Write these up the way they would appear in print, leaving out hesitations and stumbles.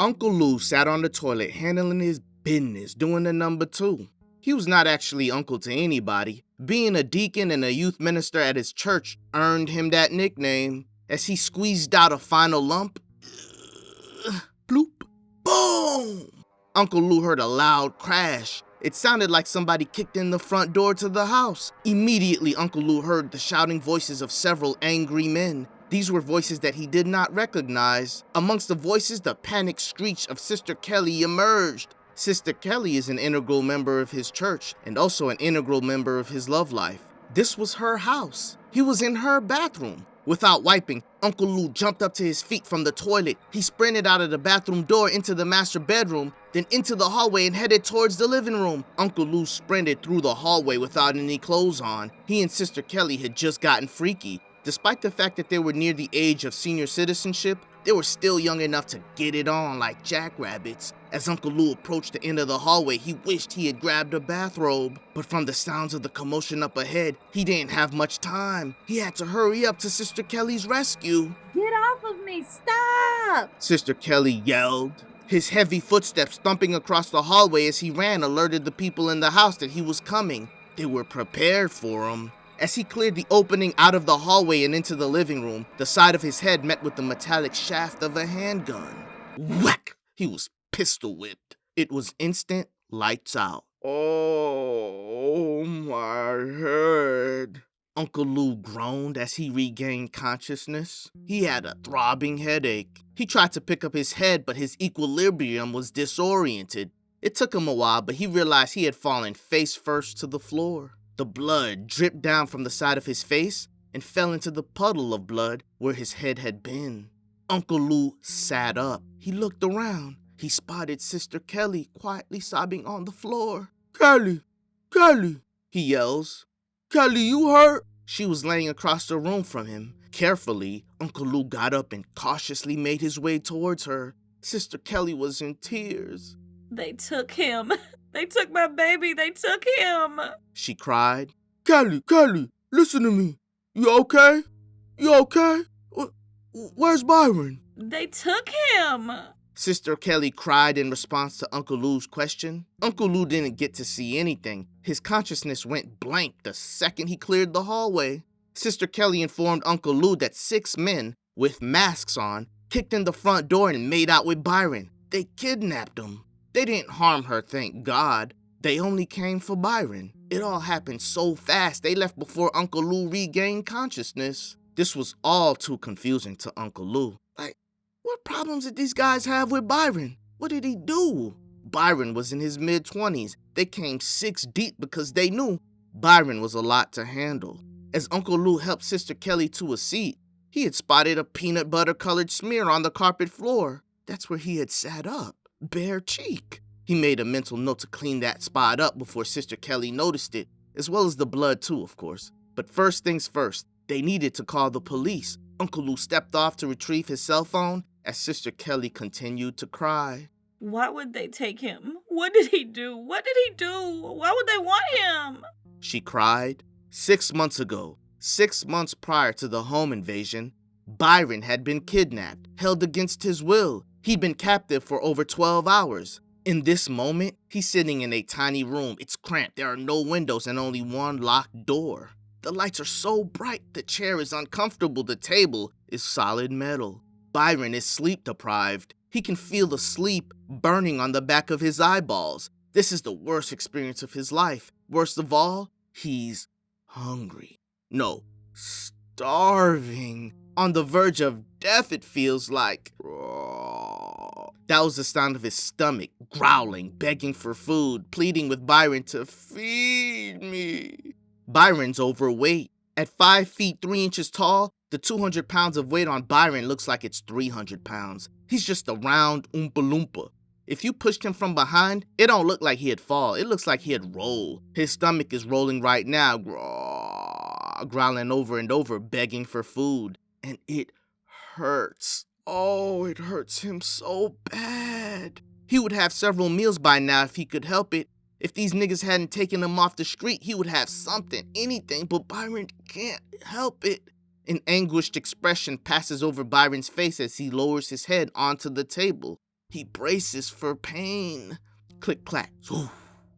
Uncle Lou sat on the toilet handling his business, doing the number two. He was not actually uncle to anybody. Being a deacon and a youth minister at his church earned him that nickname. As he squeezed out a final lump, bloop, boom! Uncle Lou heard a loud crash. It sounded like somebody kicked in the front door to the house. Immediately, Uncle Lou heard the shouting voices of several angry men. These were voices that he did not recognize. Amongst the voices, the panicked screech of Sister Kelly emerged. Sister Kelly is an integral member of his church and also an integral member of his love life. This was her house. He was in her bathroom. Without wiping, Uncle Lou jumped up to his feet from the toilet. He sprinted out of the bathroom door into the master bedroom, then into the hallway and headed towards the living room. Uncle Lou sprinted through the hallway without any clothes on. He and Sister Kelly had just gotten freaky. Despite the fact that they were near the age of senior citizenship, they were still young enough to get it on like jackrabbits. As Uncle Lou approached the end of the hallway, he wished he had grabbed a bathrobe. But from the sounds of the commotion up ahead, he didn't have much time. He had to hurry up to Sister Kelly's rescue. Get off of me, stop! Sister Kelly yelled. His heavy footsteps thumping across the hallway as he ran alerted the people in the house that he was coming. They were prepared for him. As he cleared the opening out of the hallway and into the living room, the side of his head met with the metallic shaft of a handgun. Whack! He was pistol whipped. It was instant lights out. Oh, my head. Uncle Lou groaned as he regained consciousness. He had a throbbing headache. He tried to pick up his head, but his equilibrium was disoriented. It took him a while, but he realized he had fallen face first to the floor. The blood dripped down from the side of his face and fell into the puddle of blood where his head had been. Uncle Lou sat up. He looked around. He spotted Sister Kelly quietly sobbing on the floor. Kelly! Kelly! He yells. Kelly, you hurt? She was laying across the room from him. Carefully, Uncle Lou got up and cautiously made his way towards her. Sister Kelly was in tears. They took him. They took my baby. They took him. She cried. Kelly, listen to me. You okay? You okay? Where's Byron? They took him. Sister Kelly cried in response to Uncle Lou's question. Uncle Lou didn't get to see anything. His consciousness went blank the second he cleared the hallway. Sister Kelly informed Uncle Lou that 6 men with masks on kicked in the front door and made out with Byron. They kidnapped him. They didn't harm her, thank God. They only came for Byron. It all happened so fast, they left before Uncle Lou regained consciousness. This was all too confusing to Uncle Lou. Like, what problems did these guys have with Byron? What did he do? Byron was in his mid-20s. They came 6 deep because they knew Byron was a lot to handle. As Uncle Lou helped Sister Kelly to a seat, he had spotted a peanut butter-colored smear on the carpet floor. That's where he had sat up. Bare cheek. He made a mental note to clean that spot up before Sister Kelly noticed it, as well as the blood too, of course. But first things first, they needed to call the police. Uncle Lou stepped off to retrieve his cell phone as Sister Kelly continued to cry. Why would they take him? What did he do? What did he do? Why would they want him? She cried. 6 months ago, 6 months prior to the home invasion, Byron had been kidnapped, held against his will. He'd been captive for over 12 hours. In this moment, he's sitting in a tiny room. It's cramped. There are no windows and only one locked door. The lights are so bright, the chair is uncomfortable. The table is solid metal. Byron is sleep deprived. He can feel the sleep burning on the back of his eyeballs. This is the worst experience of his life. Worst of all, he's hungry. No, starving. On the verge of death, it feels like. That was the sound of his stomach, growling, begging for food, pleading with Byron to feed me. Byron's overweight. At 5 feet 3 inches tall, the 200 pounds of weight on Byron looks like it's 300 pounds. He's just a round Oompa Loompa. If you pushed him from behind, it don't look like he'd fall. It looks like he'd roll. His stomach is rolling right now, growling over and over, begging for food. And it hurts. Oh, it hurts him so bad. He would have several meals by now if he could help it. If these niggas hadn't taken him off the street, he would have something, anything, but Byron can't help it. An anguished expression passes over Byron's face as he lowers his head onto the table. He braces for pain. Click clack.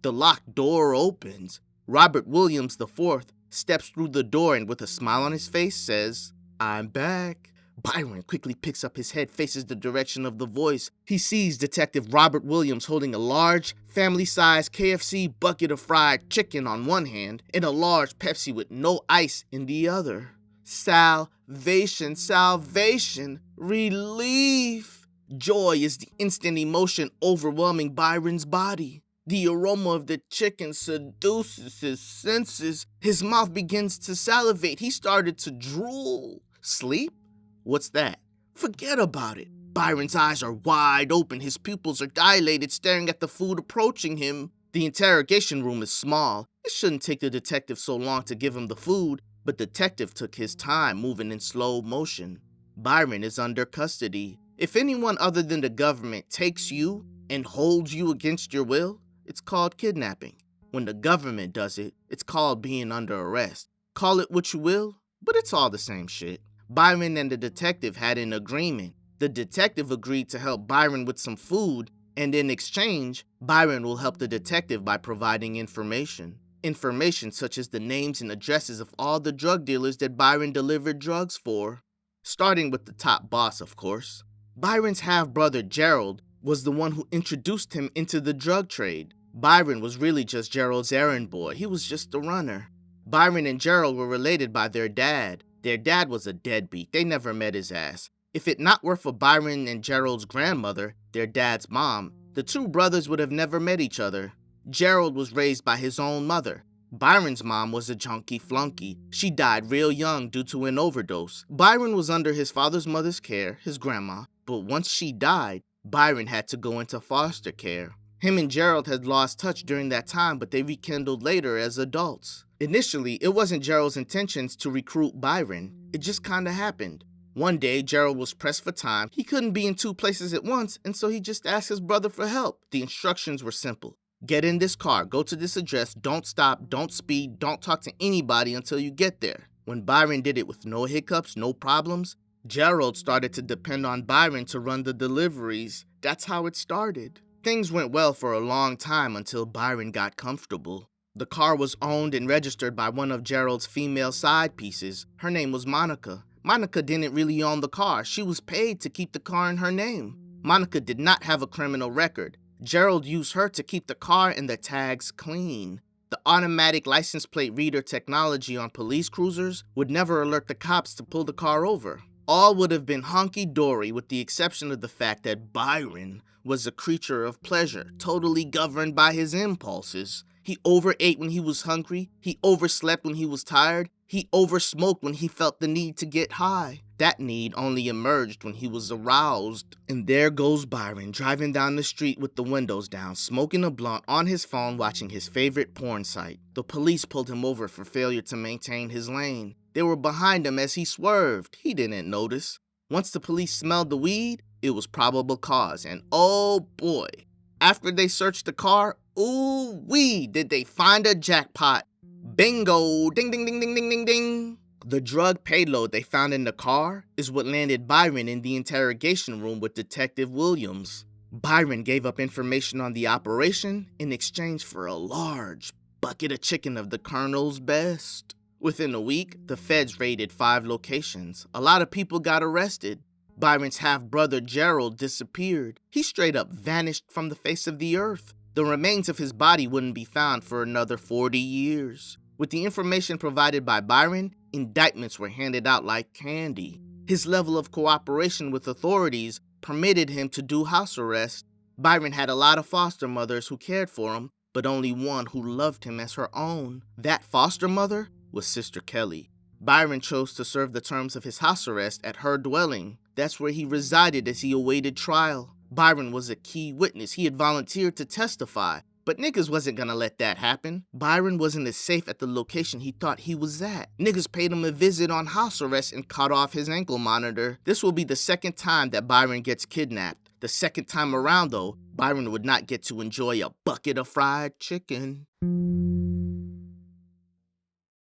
The locked door opens. Robert Williams IV steps through the door and with a smile on his face says, "I'm back." Byron quickly picks up his head, faces the direction of the voice. He sees Detective Robert Williams holding a large, family-sized KFC bucket of fried chicken on one hand and a large Pepsi with no ice in the other. Salvation, salvation, relief. Joy is the instant emotion overwhelming Byron's body. The aroma of the chicken seduces his senses. His mouth begins to salivate. He started to drool. Sleep? What's that? Forget about it. Byron's eyes are wide open. His pupils are dilated, staring at the food approaching him. The interrogation room is small. It shouldn't take the detective so long to give him the food, but the detective took his time, moving in slow motion. Byron is under custody. If anyone other than the government takes you and holds you against your will, it's called kidnapping. When the government does it, it's called being under arrest. Call it what you will, but it's all the same shit. Byron and the detective had an agreement. The detective agreed to help Byron with some food, and in exchange, Byron will help the detective by providing information. Information such as the names and addresses of all the drug dealers that Byron delivered drugs for. Starting with the top boss, of course. Byron's half-brother Gerald was the one who introduced him into the drug trade. Byron was really just Gerald's errand boy. He was just a runner. Byron and Gerald were related by their dad. Their dad was a deadbeat. They never met his ass. If it not were for Byron and Gerald's grandmother, their dad's mom, the two brothers would have never met each other. Gerald was raised by his own mother. Byron's mom was a junkie flunky. She died real young due to an overdose. Byron was under his father's mother's care, his grandma, but once she died, Byron had to go into foster care. Him and Gerald had lost touch during that time, but they rekindled later as adults. Initially, it wasn't Gerald's intentions to recruit Byron. It just kinda happened. One day, Gerald was pressed for time. He couldn't be in two places at once, and so he just asked his brother for help. The instructions were simple. Get in this car, go to this address, don't stop, don't speed, don't talk to anybody until you get there. When Byron did it with no hiccups, no problems, Gerald started to depend on Byron to run the deliveries. That's how it started. Things went well for a long time until Byron got comfortable. The car was owned and registered by one of Gerald's female side pieces. Her name was Monica. Monica didn't really own the car. She was paid to keep the car in her name. Monica did not have a criminal record. Gerald used her to keep the car and the tags clean. The automatic license plate reader technology on police cruisers would never alert the cops to pull the car over. All would have been honky-dory with the exception of the fact that Byron was a creature of pleasure, totally governed by his impulses. He overate when he was hungry, he overslept when he was tired, he oversmoked when he felt the need to get high. That need only emerged when he was aroused. And there goes Byron, driving down the street with the windows down, smoking a blunt on his phone, watching his favorite porn site. The police pulled him over for failure to maintain his lane. They were behind him as he swerved. He didn't notice. Once the police smelled the weed, it was probable cause, and oh boy. After they searched the car, ooh-wee, did they find a jackpot. Bingo, ding ding ding ding ding ding ding. The drug payload they found in the car is what landed Byron in the interrogation room with Detective Williams. Byron gave up information on the operation in exchange for a large bucket of chicken of the Colonel's best. Within a week, the feds raided 5 locations. A lot of people got arrested. Byron's half-brother Gerald disappeared. He straight up vanished from the face of the earth. The remains of his body wouldn't be found for another 40 years. With the information provided by Byron, indictments were handed out like candy. His level of cooperation with authorities permitted him to do house arrest. Byron had a lot of foster mothers who cared for him, but only one who loved him as her own. That foster mother was Sister Kelly. Byron chose to serve the terms of his house arrest at her dwelling. That's where he resided as he awaited trial. Byron was a key witness. He had volunteered to testify. But niggas wasn't gonna let that happen. Byron wasn't as safe at the location he thought he was at. Niggas paid him a visit on house arrest and cut off his ankle monitor. This will be the second time that Byron gets kidnapped. The second time around, though, Byron would not get to enjoy a bucket of fried chicken.